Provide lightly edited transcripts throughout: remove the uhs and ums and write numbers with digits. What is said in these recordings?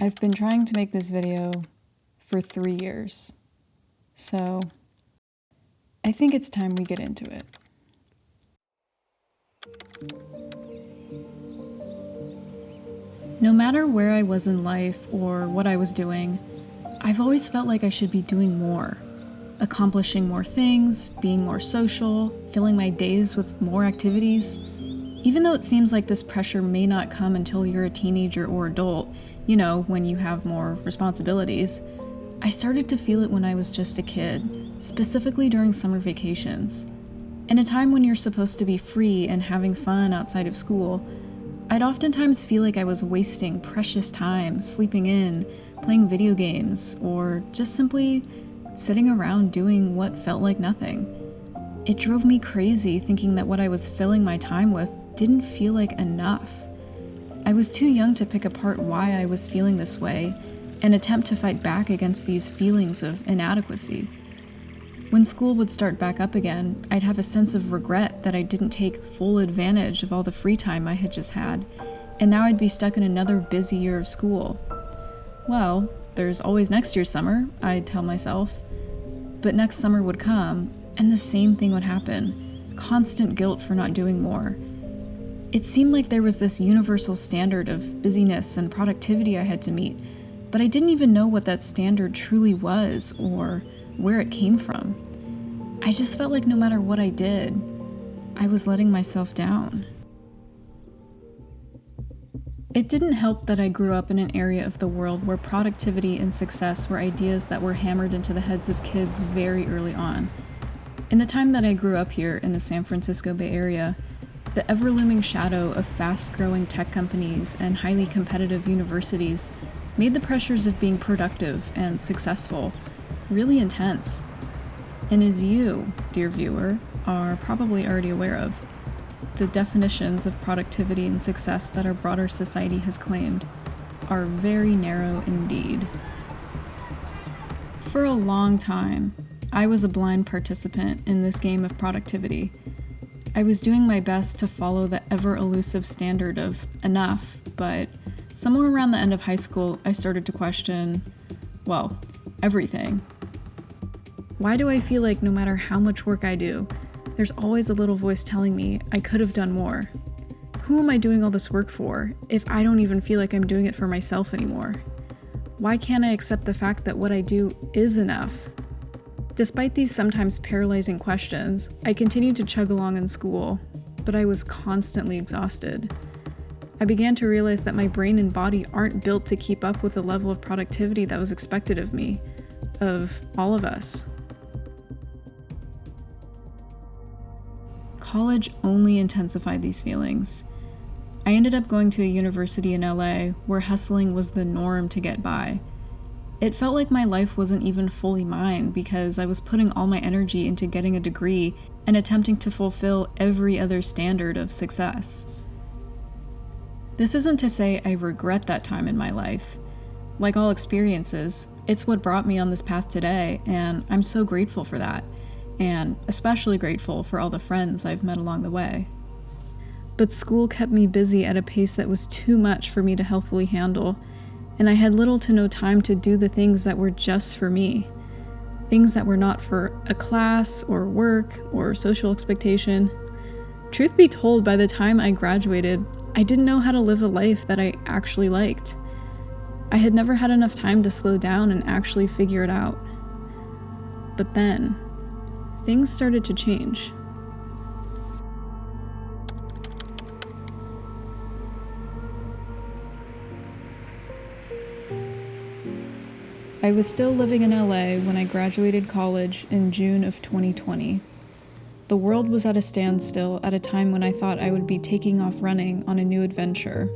I've been trying to make this video for 3 years, so I think it's time we get into it. No matter where I was in life or what I was doing, I've always felt like I should be doing more, accomplishing more things, being more social, filling my days with more activities. Even though it seems like this pressure may not come until you're a teenager or adult, when you have more responsibilities, I started to feel it when I was just a kid, specifically during summer vacations. In a time when you're supposed to be free and having fun outside of school, I'd oftentimes feel like I was wasting precious time sleeping in, playing video games, or just simply sitting around doing what felt like nothing. It drove me crazy thinking that what I was filling my time with didn't feel like enough. I was too young to pick apart why I was feeling this way and attempt to fight back against these feelings of inadequacy. When school would start back up again, I'd have a sense of regret that I didn't take full advantage of all the free time I had just had, and now I'd be stuck in another busy year of school. Well, there's always next year's summer, I'd tell myself. But next summer would come, and the same thing would happen. Constant guilt for not doing more. It seemed like there was this universal standard of busyness and productivity I had to meet, but I didn't even know what that standard truly was or where it came from. I just felt like no matter what I did, I was letting myself down. It didn't help that I grew up in an area of the world where productivity and success were ideas that were hammered into the heads of kids very early on. In the time that I grew up here in the San Francisco Bay Area, the ever-looming shadow of fast-growing tech companies and highly competitive universities made the pressures of being productive and successful really intense. And as you, dear viewer, are probably already aware of, the definitions of productivity and success that our broader society has claimed are very narrow indeed. For a long time, I was a blind participant in this game of productivity. I was doing my best to follow the ever-elusive standard of enough, but somewhere around the end of high school, I started to question, everything. Why do I feel like no matter how much work I do, there's always a little voice telling me I could have done more? Who am I doing all this work for if I don't even feel like I'm doing it for myself anymore? Why can't I accept the fact that what I do is enough? Despite these sometimes paralyzing questions, I continued to chug along in school, but I was constantly exhausted. I began to realize that my brain and body aren't built to keep up with the level of productivity that was expected of me, of all of us. College only intensified these feelings. I ended up going to a university in LA where hustling was the norm to get by. It felt like my life wasn't even fully mine because I was putting all my energy into getting a degree and attempting to fulfill every other standard of success. This isn't to say I regret that time in my life. Like all experiences, it's what brought me on this path today, and I'm so grateful for that, and especially grateful for all the friends I've met along the way. But school kept me busy at a pace that was too much for me to healthily handle, and I had little to no time to do the things that were just for me. Things that were not for a class or work or social expectation. Truth be told, by the time I graduated, I didn't know how to live a life that I actually liked. I had never had enough time to slow down and actually figure it out. But then, things started to change. I was still living in LA when I graduated college in June of 2020. The world was at a standstill at a time when I thought I would be taking off running on a new adventure.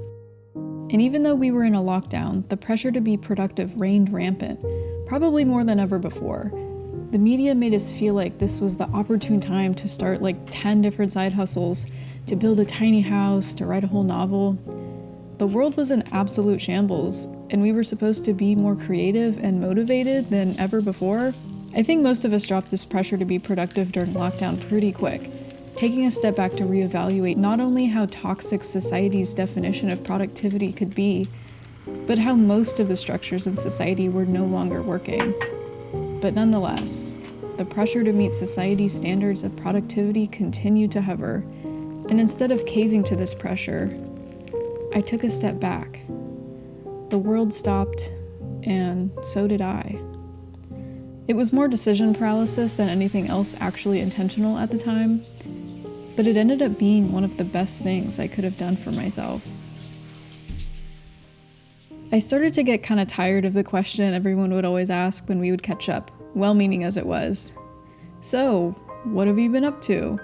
And even though we were in a lockdown, the pressure to be productive reigned rampant, probably more than ever before. The media made us feel like this was the opportune time to start 10 different side hustles, to build a tiny house, to write a whole novel. The world was in absolute shambles, and we were supposed to be more creative and motivated than ever before. I think most of us dropped this pressure to be productive during lockdown pretty quick, taking a step back to reevaluate not only how toxic society's definition of productivity could be, but how most of the structures in society were no longer working. But nonetheless, the pressure to meet society's standards of productivity continued to hover, and instead of caving to this pressure, I took a step back. The world stopped, and so did I. It was more decision paralysis than anything else actually intentional at the time, but it ended up being one of the best things I could have done for myself. I started to get kind of tired of the question everyone would always ask when we would catch up, well-meaning as it was. So, what have you been up to?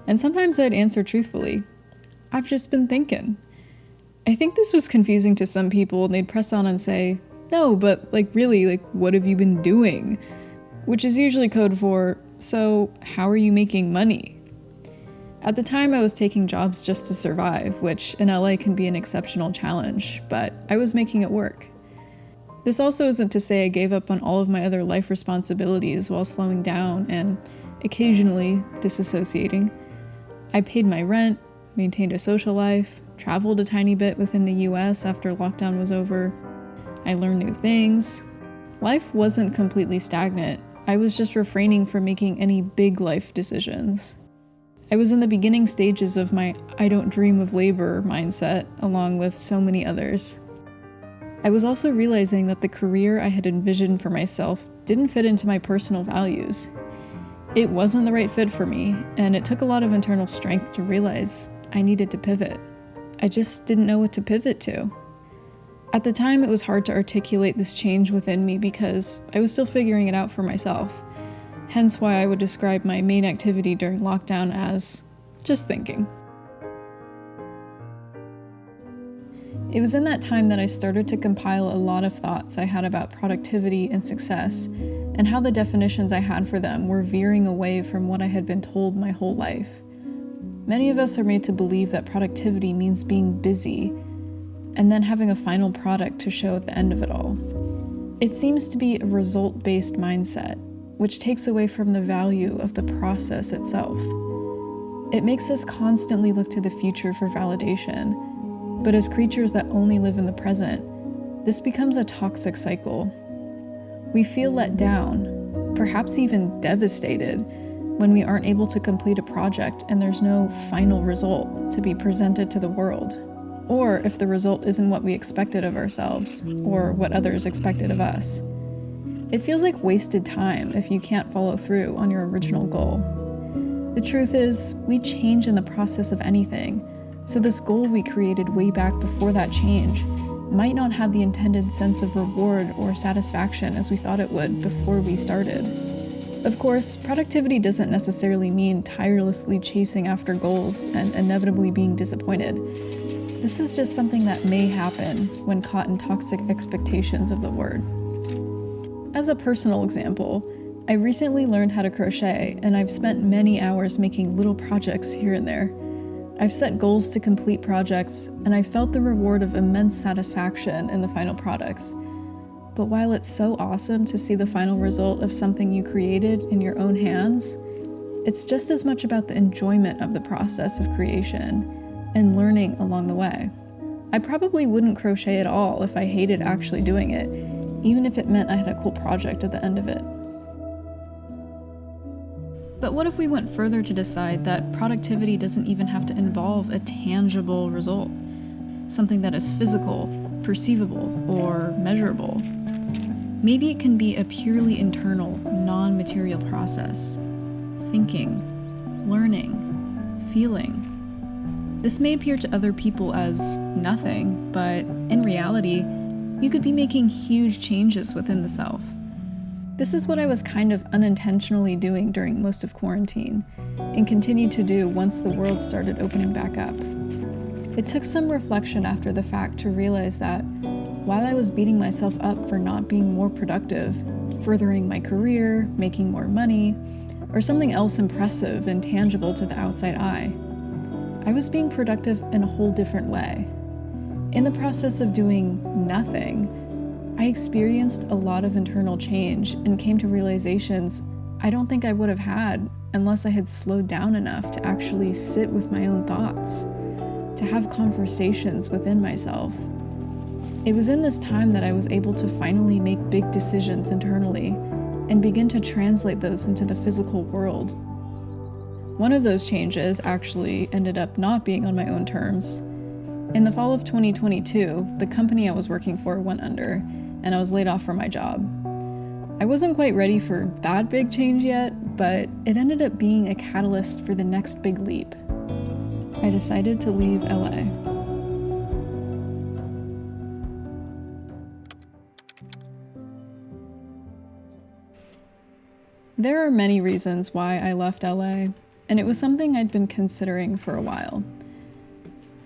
And sometimes I'd answer truthfully, I've just been thinking. I think this was confusing to some people, and they'd press on and say, no, but really, what have you been doing? Which is usually code for, so how are you making money? At the time, I was taking jobs just to survive, which in LA can be an exceptional challenge, but I was making it work. This also isn't to say I gave up on all of my other life responsibilities while slowing down and occasionally disassociating. I paid my rent, maintained a social life, traveled a tiny bit within the US after lockdown was over. I learned new things. Life wasn't completely stagnant. I was just refraining from making any big life decisions. I was in the beginning stages of my I don't dream of labor mindset, along with so many others. I was also realizing that the career I had envisioned for myself didn't fit into my personal values. It wasn't the right fit for me, and it took a lot of internal strength to realize I needed to pivot. I just didn't know what to pivot to. At the time, it was hard to articulate this change within me because I was still figuring it out for myself. Hence why I would describe my main activity during lockdown as just thinking. It was in that time that I started to compile a lot of thoughts I had about productivity and success, and how the definitions I had for them were veering away from what I had been told my whole life. Many of us are made to believe that productivity means being busy, and then having a final product to show at the end of it all. It seems to be a result-based mindset, which takes away from the value of the process itself. It makes us constantly look to the future for validation, but as creatures that only live in the present, this becomes a toxic cycle. We feel let down, perhaps even devastated, when we aren't able to complete a project and there's no final result to be presented to the world, or if the result isn't what we expected of ourselves, or what others expected of us. It feels like wasted time if you can't follow through on your original goal. The truth is, we change in the process of anything, so this goal we created way back before that change might not have the intended sense of reward or satisfaction as we thought it would before we started. Of course, productivity doesn't necessarily mean tirelessly chasing after goals and inevitably being disappointed. This is just something that may happen when caught in toxic expectations of the word. As a personal example, I recently learned how to crochet, and I've spent many hours making little projects here and there. I've set goals to complete projects, and I've felt the reward of immense satisfaction in the final products. But while it's so awesome to see the final result of something you created in your own hands, it's just as much about the enjoyment of the process of creation and learning along the way. I probably wouldn't crochet at all if I hated actually doing it, even if it meant I had a cool project at the end of it. But what if we went further to decide that productivity doesn't even have to involve a tangible result, something that is physical, perceivable, or measurable? Maybe it can be a purely internal, non-material process. Thinking, learning, feeling. This may appear to other people as nothing, but in reality, you could be making huge changes within the self. This is what I was kind of unintentionally doing during most of quarantine, and continued to do once the world started opening back up. It took some reflection after the fact to realize that while I was beating myself up for not being more productive, furthering my career, making more money, or something else impressive and tangible to the outside eye, I was being productive in a whole different way. In the process of doing nothing, I experienced a lot of internal change and came to realizations I don't think I would have had unless I had slowed down enough to actually sit with my own thoughts, to have conversations within myself. It was in this time that I was able to finally make big decisions internally and begin to translate those into the physical world. One of those changes actually ended up not being on my own terms. In the fall of 2022, the company I was working for went under, and I was laid off from my job. I wasn't quite ready for that big change yet, but it ended up being a catalyst for the next big leap. I decided to leave LA. There are many reasons why I left LA, and it was something I'd been considering for a while.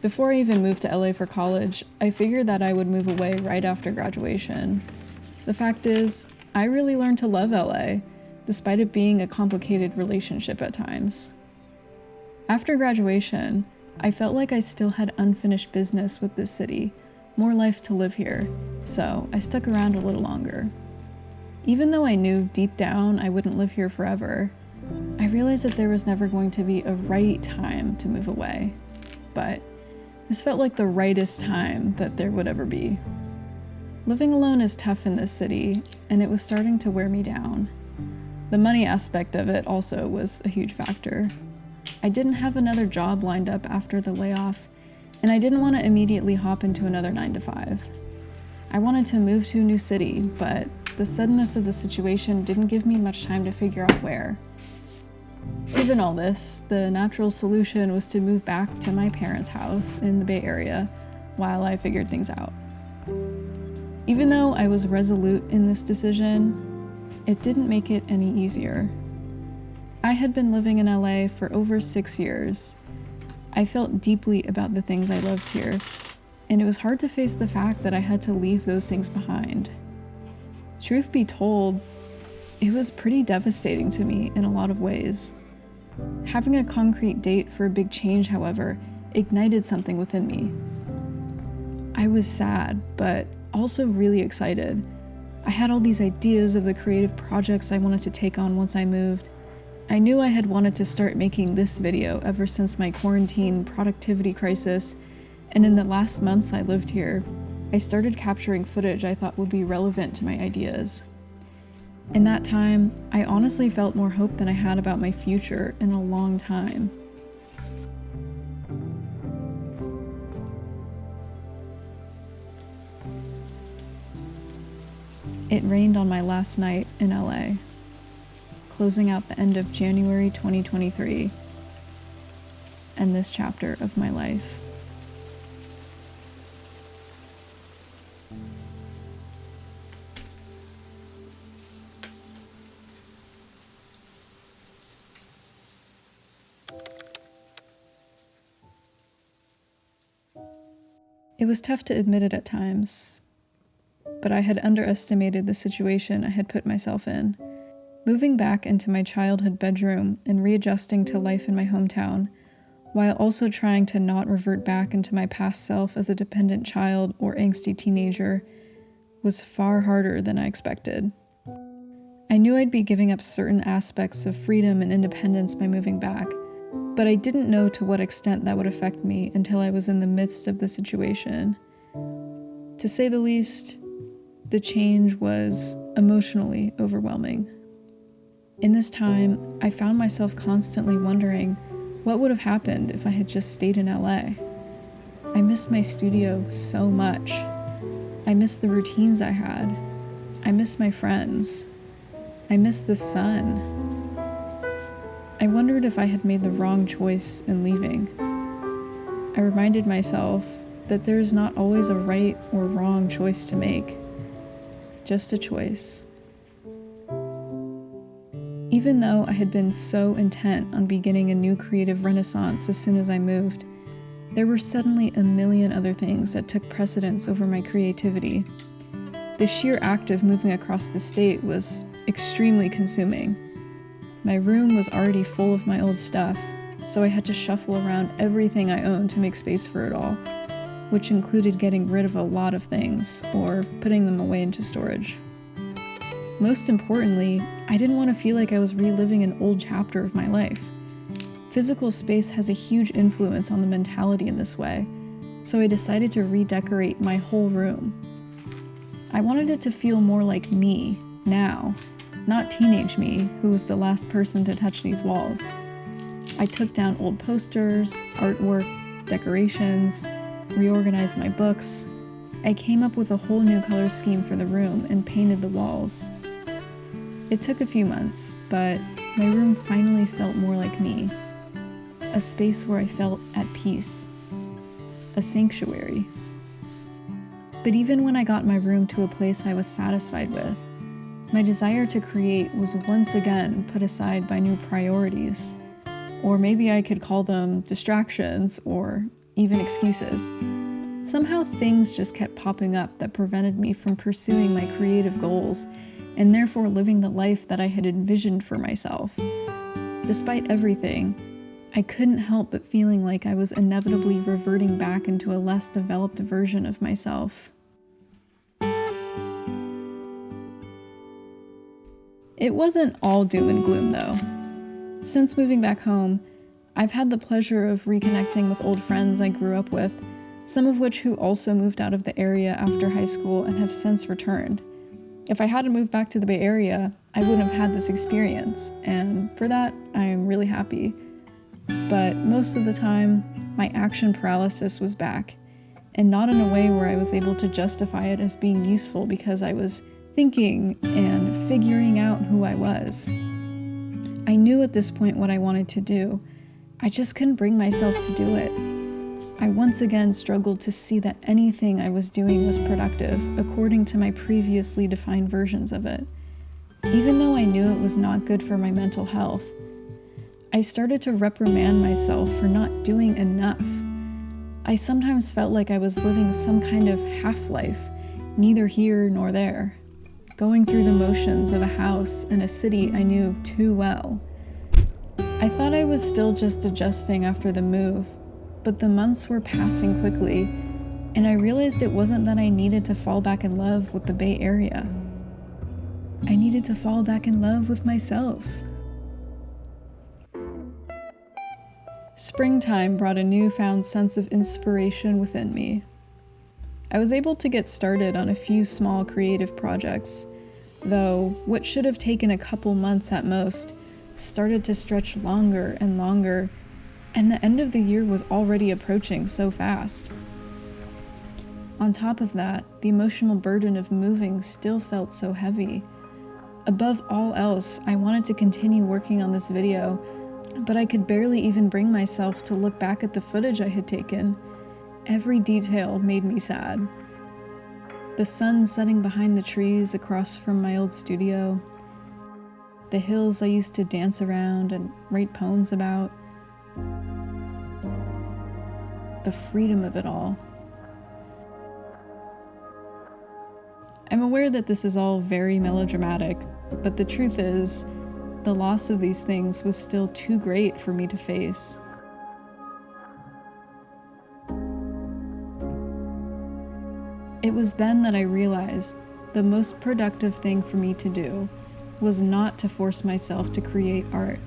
Before I even moved to LA for college, I figured that I would move away right after graduation. The fact is, I really learned to love LA, despite it being a complicated relationship at times. After graduation, I felt like I still had unfinished business with this city, more life to live here, so I stuck around a little longer. Even though I knew deep down I wouldn't live here forever, I realized that there was never going to be a right time to move away. But this felt like the rightest time that there would ever be. Living alone is tough in this city, and it was starting to wear me down. The money aspect of it also was a huge factor. I didn't have another job lined up after the layoff, and I didn't want to immediately hop into another 9-to-5. I wanted to move to a new city, but the suddenness of the situation didn't give me much time to figure out where. Given all this, the natural solution was to move back to my parents' house in the Bay Area while I figured things out. Even though I was resolute in this decision, it didn't make it any easier. I had been living in LA for over 6 years. I felt deeply about the things I loved here, and it was hard to face the fact that I had to leave those things behind. Truth be told, it was pretty devastating to me in a lot of ways. Having a concrete date for a big change, however, ignited something within me. I was sad, but also really excited. I had all these ideas of the creative projects I wanted to take on once I moved. I knew I had wanted to start making this video ever since my quarantine productivity crisis, and in the last months I lived here, I started capturing footage I thought would be relevant to my ideas. In that time, I honestly felt more hope than I had about my future in a long time. It rained on my last night in LA, closing out the end of January 2023, and this chapter of my life. It was tough to admit it at times, but I had underestimated the situation I had put myself in. Moving back into my childhood bedroom and readjusting to life in my hometown, while also trying to not revert back into my past self as a dependent child or angsty teenager, was far harder than I expected. I knew I'd be giving up certain aspects of freedom and independence by moving back, but I didn't know to what extent that would affect me until I was in the midst of the situation. To say the least, the change was emotionally overwhelming. In this time, I found myself constantly wondering what would have happened if I had just stayed in LA. I missed my studio so much. I missed the routines I had. I missed my friends. I missed the sun. I wondered if I had made the wrong choice in leaving. I reminded myself that there is not always a right or wrong choice to make, just a choice. Even though I had been so intent on beginning a new creative renaissance as soon as I moved, there were suddenly a million other things that took precedence over my creativity. The sheer act of moving across the state was extremely consuming. My room was already full of my old stuff, so I had to shuffle around everything I owned to make space for it all, which included getting rid of a lot of things or putting them away into storage. Most importantly, I didn't want to feel like I was reliving an old chapter of my life. Physical space has a huge influence on the mentality in this way, so I decided to redecorate my whole room. I wanted it to feel more like me, now, not teenage me, who was the last person to touch these walls. I took down old posters, artwork, decorations, reorganized my books. I came up with a whole new color scheme for the room and painted the walls. It took a few months, but my room finally felt more like me. A space where I felt at peace. A sanctuary. But even when I got my room to a place I was satisfied with, my desire to create was once again put aside by new priorities. Or maybe I could call them distractions or even excuses. Somehow things just kept popping up that prevented me from pursuing my creative goals and therefore living the life that I had envisioned for myself. Despite everything, I couldn't help but feeling like I was inevitably reverting back into a less developed version of myself. It wasn't all doom and gloom though. Since moving back home, I've had the pleasure of reconnecting with old friends I grew up with, some of which who also moved out of the area after high school and have since returned. If I hadn't moved back to the Bay Area, I wouldn't have had this experience, and for that, I am really happy. But most of the time, my action paralysis was back, and not in a way where I was able to justify it as being useful because I was thinking and figuring out who I was. I knew at this point what I wanted to do. I just couldn't bring myself to do it. I once again struggled to see that anything I was doing was productive according to my previously defined versions of it. Even though I knew it was not good for my mental health, I started to reprimand myself for not doing enough. I sometimes felt like I was living some kind of half-life, neither here nor there, going through the motions of a house in a city I knew too well. I thought I was still just adjusting after the move, but the months were passing quickly, and I realized it wasn't that I needed to fall back in love with the Bay Area. I needed to fall back in love with myself. Springtime brought a newfound sense of inspiration within me. I was able to get started on a few small creative projects, though what should have taken a couple months at most started to stretch longer and longer, and the end of the year was already approaching so fast. On top of that, the emotional burden of moving still felt so heavy. Above all else, I wanted to continue working on this video, but I could barely even bring myself to look back at the footage I had taken. Every detail made me sad. The sun setting behind the trees across from my old studio, the hills I used to dance around and write poems about, the freedom of it all. I'm aware that this is all very melodramatic, but the truth is, the loss of these things was still too great for me to face. It was then that I realized the most productive thing for me to do was not to force myself to create art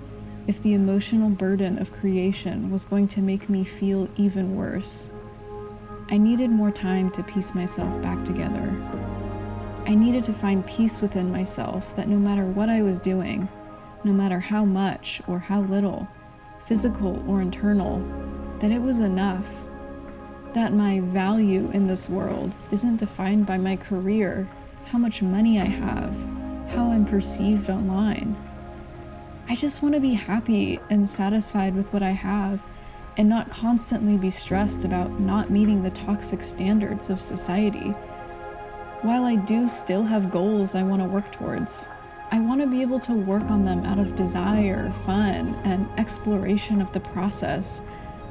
if the emotional burden of creation was going to make me feel even worse. I needed more time to piece myself back together. I needed to find peace within myself that no matter what I was doing, no matter how much or how little, physical or internal, that it was enough. That my value in this world isn't defined by my career, how much money I have, how I'm perceived online. I just want to be happy and satisfied with what I have and not constantly be stressed about not meeting the toxic standards of society. While I do still have goals I want to work towards, I want to be able to work on them out of desire, fun, and exploration of the process,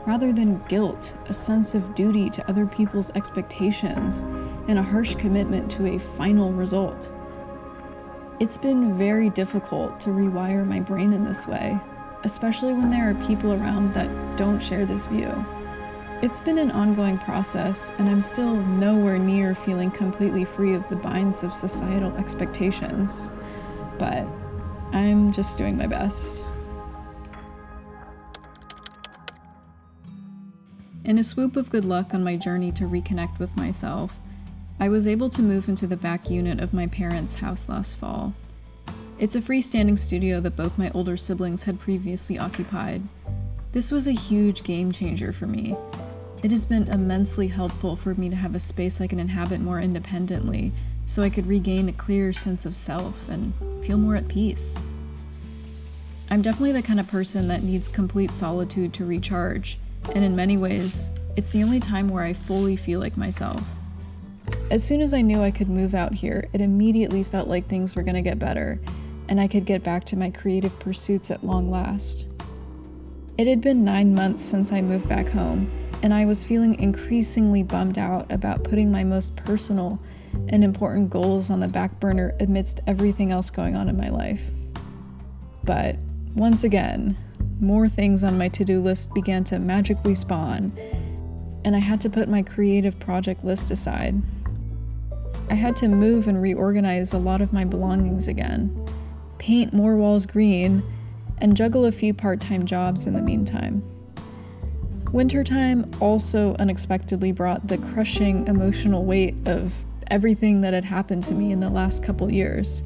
rather than guilt, a sense of duty to other people's expectations, and a harsh commitment to a final result. It's been very difficult to rewire my brain in this way, especially when there are people around that don't share this view. It's been an ongoing process, and I'm still nowhere near feeling completely free of the binds of societal expectations, but I'm just doing my best. In a swoop of good luck on my journey to reconnect with myself, I was able to move into the back unit of my parents' house last fall. It's a freestanding studio that both my older siblings had previously occupied. This was a huge game changer for me. It has been immensely helpful for me to have a space I can inhabit more independently, so I could regain a clearer sense of self and feel more at peace. I'm definitely the kind of person that needs complete solitude to recharge, and in many ways, it's the only time where I fully feel like myself. As soon as I knew I could move out here, it immediately felt like things were going to get better, and I could get back to my creative pursuits at long last. It had been 9 months since I moved back home, and I was feeling increasingly bummed out about putting my most personal and important goals on the back burner amidst everything else going on in my life. But once again, more things on my to-do list began to magically spawn, and I had to put my creative project list aside. I had to move and reorganize a lot of my belongings again, paint more walls green, and juggle a few part-time jobs in the meantime. Wintertime also unexpectedly brought the crushing emotional weight of everything that had happened to me in the last couple years.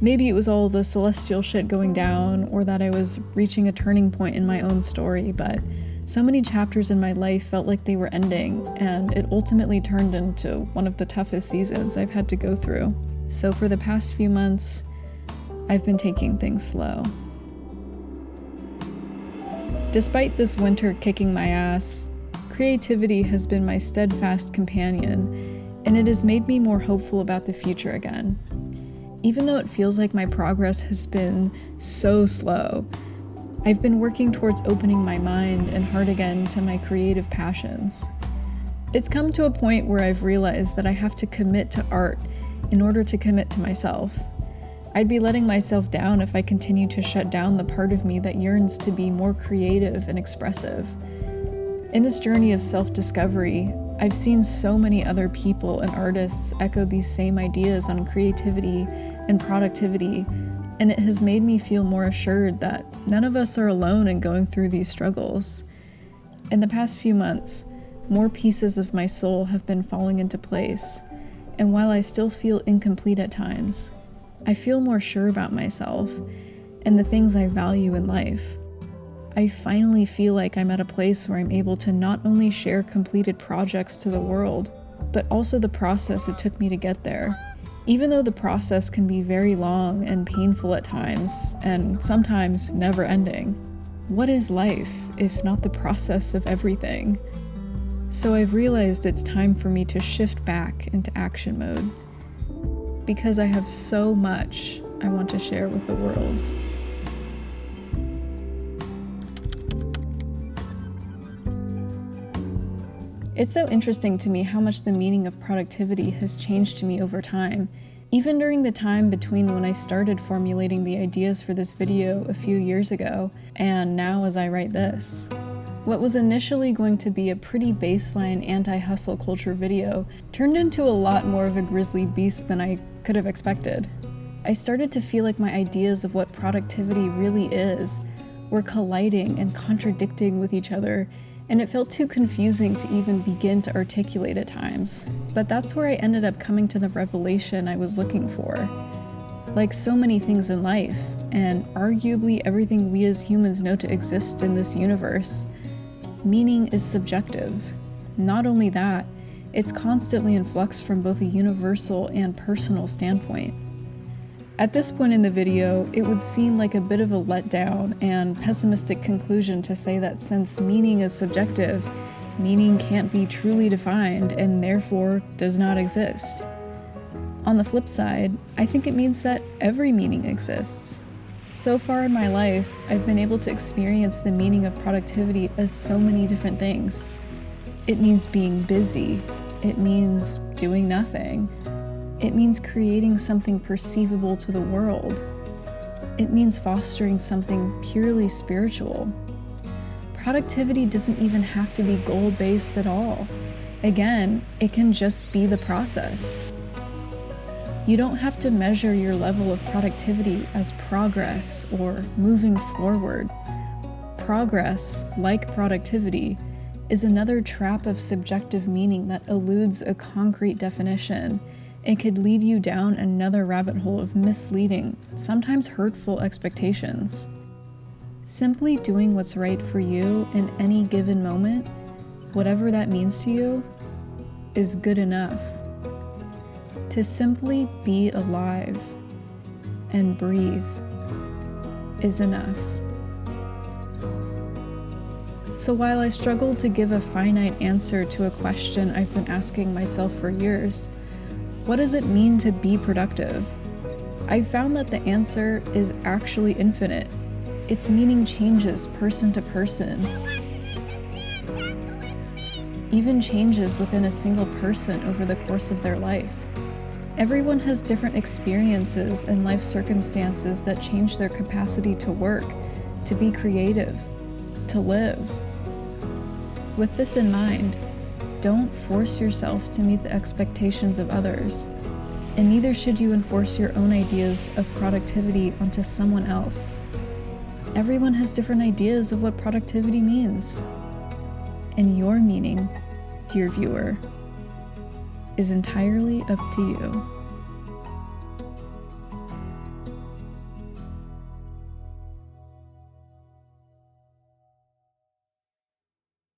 Maybe it was all the celestial shit going down, or that I was reaching a turning point in my own story, but so many chapters in my life felt like they were ending, and it ultimately turned into one of the toughest seasons I've had to go through. So for the past few months, I've been taking things slow. Despite this winter kicking my ass, creativity has been my steadfast companion, and it has made me more hopeful about the future again. Even though it feels like my progress has been so slow, I've been working towards opening my mind and heart again to my creative passions. It's come to a point where I've realized that I have to commit to art in order to commit to myself. I'd be letting myself down if I continue to shut down the part of me that yearns to be more creative and expressive. In this journey of self-discovery, I've seen so many other people and artists echo these same ideas on creativity and productivity, and it has made me feel more assured that none of us are alone in going through these struggles. In the past few months, more pieces of my soul have been falling into place, and while I still feel incomplete at times, I feel more sure about myself and the things I value in life. I finally feel like I'm at a place where I'm able to not only share completed projects to the world, but also the process it took me to get there. Even though the process can be very long and painful at times, and sometimes never ending, what is life if not the process of everything? So I've realized it's time for me to shift back into action mode, because I have so much I want to share with the world. It's so interesting to me how much the meaning of productivity has changed to me over time, even during the time between when I started formulating the ideas for this video a few years ago and now as I write this. What was initially going to be a pretty baseline anti-hustle culture video turned into a lot more of a grisly beast than I could have expected. I started to feel like my ideas of what productivity really is were colliding and contradicting with each other, and it felt too confusing to even begin to articulate at times. But that's where I ended up coming to the revelation I was looking for. Like so many things in life, and arguably everything we as humans know to exist in this universe, meaning is subjective. Not only that, it's constantly in flux from both a universal and personal standpoint. At this point in the video, it would seem like a bit of a letdown and pessimistic conclusion to say that since meaning is subjective, meaning can't be truly defined and therefore does not exist. On the flip side, I think it means that every meaning exists. So far in my life, I've been able to experience the meaning of productivity as so many different things. It means being busy. It means doing nothing. It means creating something perceivable to the world. It means fostering something purely spiritual. Productivity doesn't even have to be goal-based at all. Again, it can just be the process. You don't have to measure your level of productivity as progress or moving forward. Progress, like productivity, is another trap of subjective meaning that eludes a concrete definition and could lead you down another rabbit hole of misleading, sometimes hurtful expectations. Simply doing what's right for you in any given moment, whatever that means to you, is good enough. To simply be alive and breathe is enough. So while I struggle to give a finite answer to a question I've been asking myself for years, what does it mean to be productive? I've found that the answer is actually infinite. Its meaning changes person to person, even changes within a single person over the course of their life. Everyone has different experiences and life circumstances that change their capacity to work, to be creative, to live. With this in mind, don't force yourself to meet the expectations of others, and neither should you enforce your own ideas of productivity onto someone else. Everyone has different ideas of what productivity means, and your meaning, dear viewer, is entirely up to you.